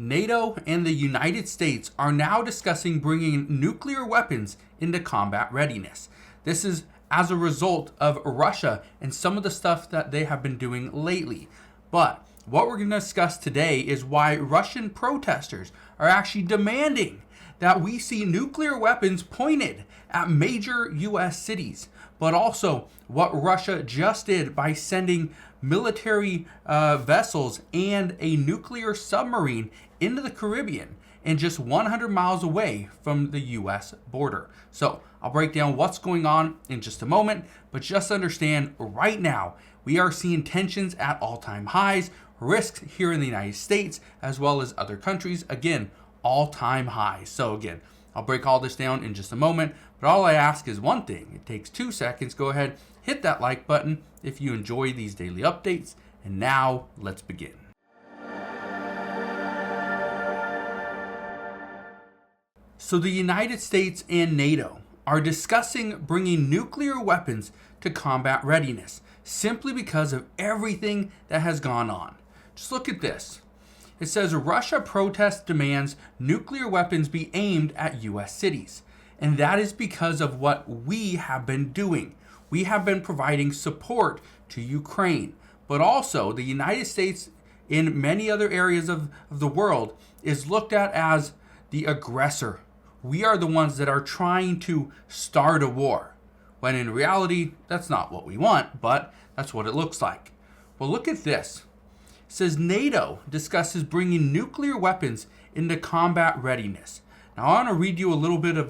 NATO and the United States are now discussing bringing nuclear weapons into combat readiness. This is as a result of Russia and some of the stuff that they have been doing lately. But what we're going to discuss today is why Russian protesters are actually demanding that we see nuclear weapons pointed at major U.S. cities, but also what Russia just did by sending military vessels and a nuclear submarine into the Caribbean and just 100 miles away from the U.S. border. So I'll break down what's going on in just a moment, but just understand right now we are seeing tensions at all-time highs, risks here in the United States as well as other countries, again, all-time highs. So again, I'll break all this down in just a moment, but all I ask is one thing. It takes 2 seconds. Go ahead, hit that like button if you enjoy these daily updates. And now let's begin. So the United States and NATO are discussing bringing nuclear weapons to combat readiness simply because of everything that has gone on. Just look at this. It says Russia protests demands nuclear weapons be aimed at U.S. cities. And that is because of what we have been doing. We have been providing support to Ukraine, but also the United States in many other areas of the world is looked at as the aggressor. We are the ones that are trying to start a war, when in reality, that's not what we want, but that's what it looks like. Well, look at this. It says NATO discusses bringing nuclear weapons into combat readiness. Now, I want to read you a little bit of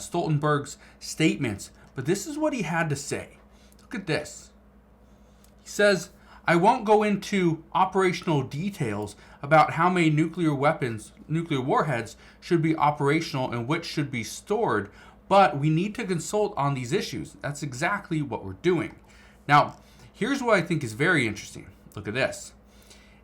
Stoltenberg's statements, but this is what he had to say. Look at this. He says, I won't go into operational details about how many nuclear warheads should be operational and which should be stored, but we need to consult on these issues. That's exactly what we're doing. Now, here's what I think is very interesting. Look at this.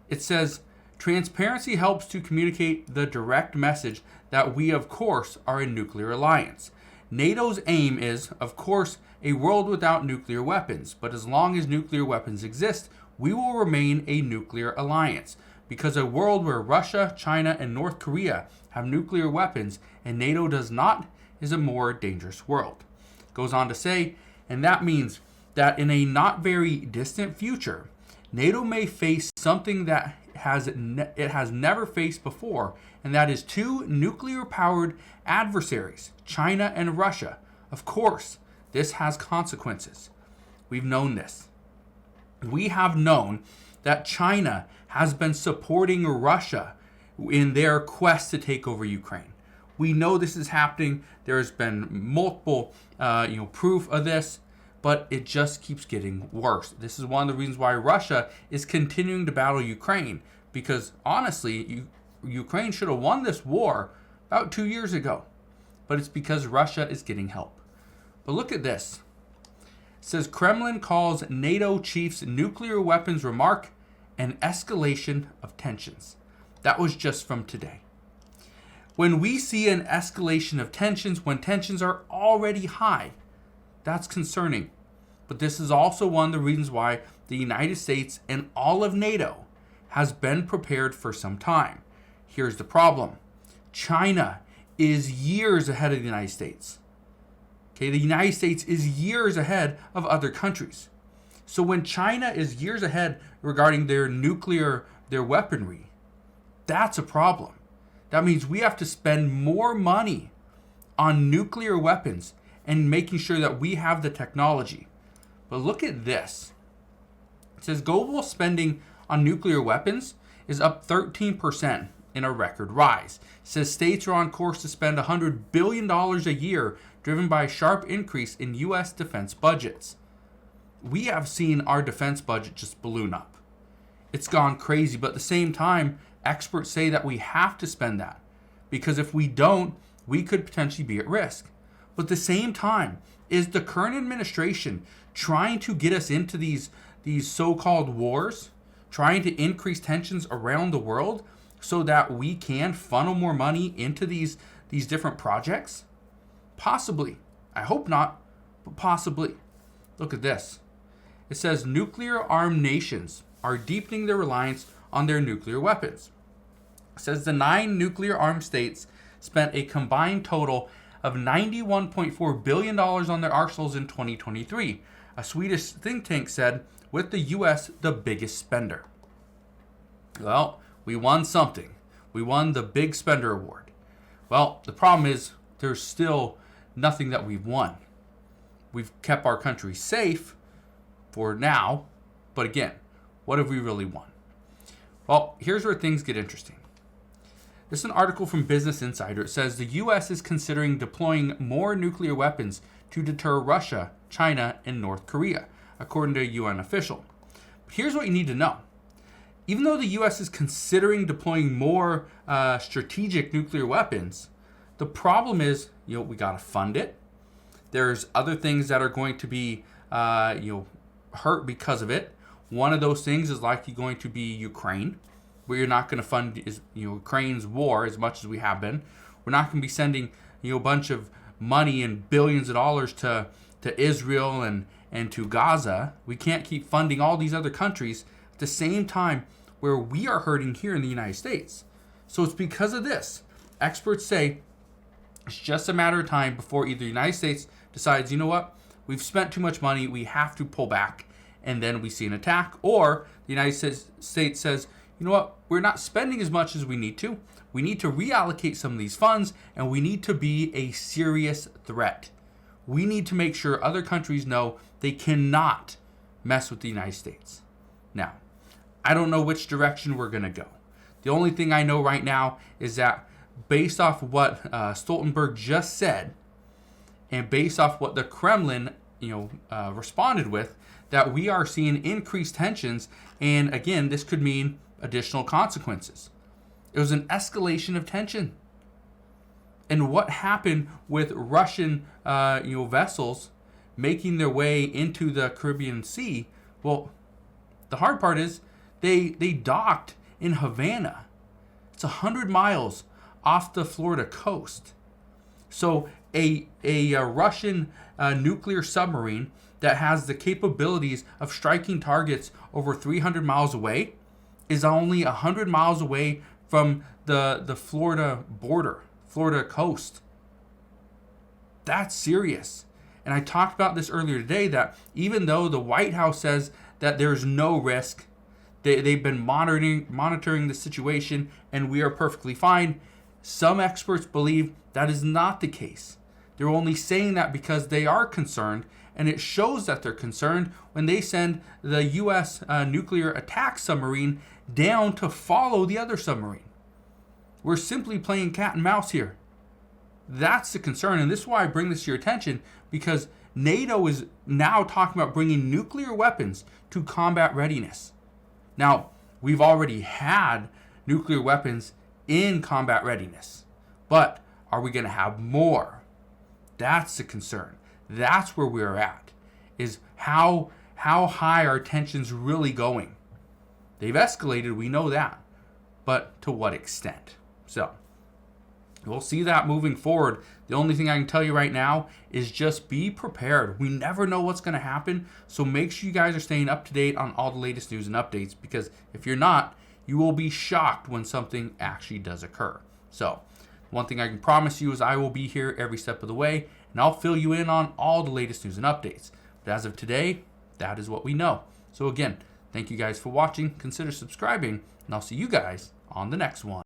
It says, transparency helps to communicate the direct message that we, of course, are a nuclear alliance. NATO's aim is, of course, a world without nuclear weapons, but as long as nuclear weapons exist, we will remain a nuclear alliance, because a world where Russia, China, and North Korea have nuclear weapons and NATO does not is a more dangerous world. It goes on to say, and that means that in a not very distant future, NATO may face something that it has never faced before, and that is 2 nuclear-powered adversaries, China and Russia. Of course, this has consequences. We've known this. We have known that China has been supporting Russia in their quest to take over Ukraine. We know this is happening. There's been multiple proof of this, but it just keeps getting worse. This is one of the reasons why Russia is continuing to battle Ukraine, because honestly, Ukraine should have won this war about 2 years ago, but it's because Russia is getting help. But look at this. It says Kremlin calls NATO chief's nuclear weapons remark an escalation of tensions. That was just from today. When we see an escalation of tensions, when tensions are already high, that's concerning. But this is also one of the reasons why the United States and all of NATO has been prepared for some time. Here's the problem. China is years ahead of the United States. Okay, the United States is years ahead of other countries. So when China is years ahead regarding their weaponry, that's a problem. That means we have to spend more money on nuclear weapons and making sure that we have the technology. But look at this. It says global spending on nuclear weapons is up 13% in a record rise. It says states are on course to spend $100 billion a year, driven by a sharp increase in U.S. defense budgets. We have seen our defense budget just balloon up. It's gone crazy, but at the same time, experts say that we have to spend that, because if we don't, we could potentially be at risk. But at the same time, is the current administration trying to get us into these so-called wars, trying to increase tensions around the world so that we can funnel more money into these different projects? Possibly. I hope not, but possibly. Look at this. It says nuclear-armed nations are deepening their reliance on their nuclear weapons. It says the 9 nuclear-armed states spent a combined total of $91.4 billion on their arsenals in 2023. A Swedish think tank said, with the U.S. the biggest spender. Well, we won something. We won the Big Spender Award. Well, the problem is there's still nothing that we've won. We've kept our country safe for now, but again, what have we really won? Well, here's where things get interesting. This is an article from Business Insider. It says the U.S. is considering deploying more nuclear weapons to deter Russia, China, and North Korea, according to a UN official. But here's what you need to know. Even though the U.S. is considering deploying more strategic nuclear weapons, the problem is, we got to fund it. There's other things that are going to be, hurt because of it. One of those things is likely going to be Ukraine, where you're not going to fund Ukraine's war as much as we have been. We're not going to be sending a bunch of money and billions of dollars to Israel and to Gaza. We can't keep funding all these other countries at the same time where we are hurting here in the United States. So it's because of this. Experts say it's just a matter of time before either the United States decides, you know what, we've spent too much money, we have to pull back, and then we see an attack, or the United States says, you know what, we're not spending as much as we need to. We need to reallocate some of these funds, and we need to be a serious threat. We need to make sure other countries know they cannot mess with the United States. Now, I don't know which direction we're going to go. The only thing I know right now is that based off what Stoltenberg just said, and based off what the Kremlin responded with, that we are seeing increased tensions, and again, this could mean additional consequences. It was an escalation of tension. And what happened with Russian vessels making their way into the Caribbean Sea? Well, the hard part is they docked in Havana. It's 100 miles off the Florida coast. So a Russian nuclear submarine that has the capabilities of striking targets over 300 miles away is only 100 miles away from the Florida border, Florida coast. That's serious. And I talked about this earlier today, that even though the White House says that there's no risk, they've been monitoring the situation and we are perfectly fine, some experts believe that is not the case. They're only saying that because they are concerned, and it shows that they're concerned when they send the U.S. Nuclear attack submarine down to follow the other submarine. We're simply playing cat and mouse here. That's the concern, and this is why I bring this to your attention, because NATO is now talking about bringing nuclear weapons to combat readiness. Now, we've already had nuclear weapons in combat readiness, but are we going to have more? That's the concern. That's where we're at, is how high are tensions really going? They've escalated, we know that, but to what extent? So we'll see that moving forward. The only thing I can tell you right now is just be prepared. We never know what's going to happen, so make sure you guys are staying up to date on all the latest news and updates, because if you're not, you will be shocked when something actually does occur. So one thing I can promise you is I will be here every step of the way, and I'll fill you in on all the latest news and updates. But as of today, that is what we know. So again, thank you guys for watching. Consider subscribing, and I'll see you guys on the next one.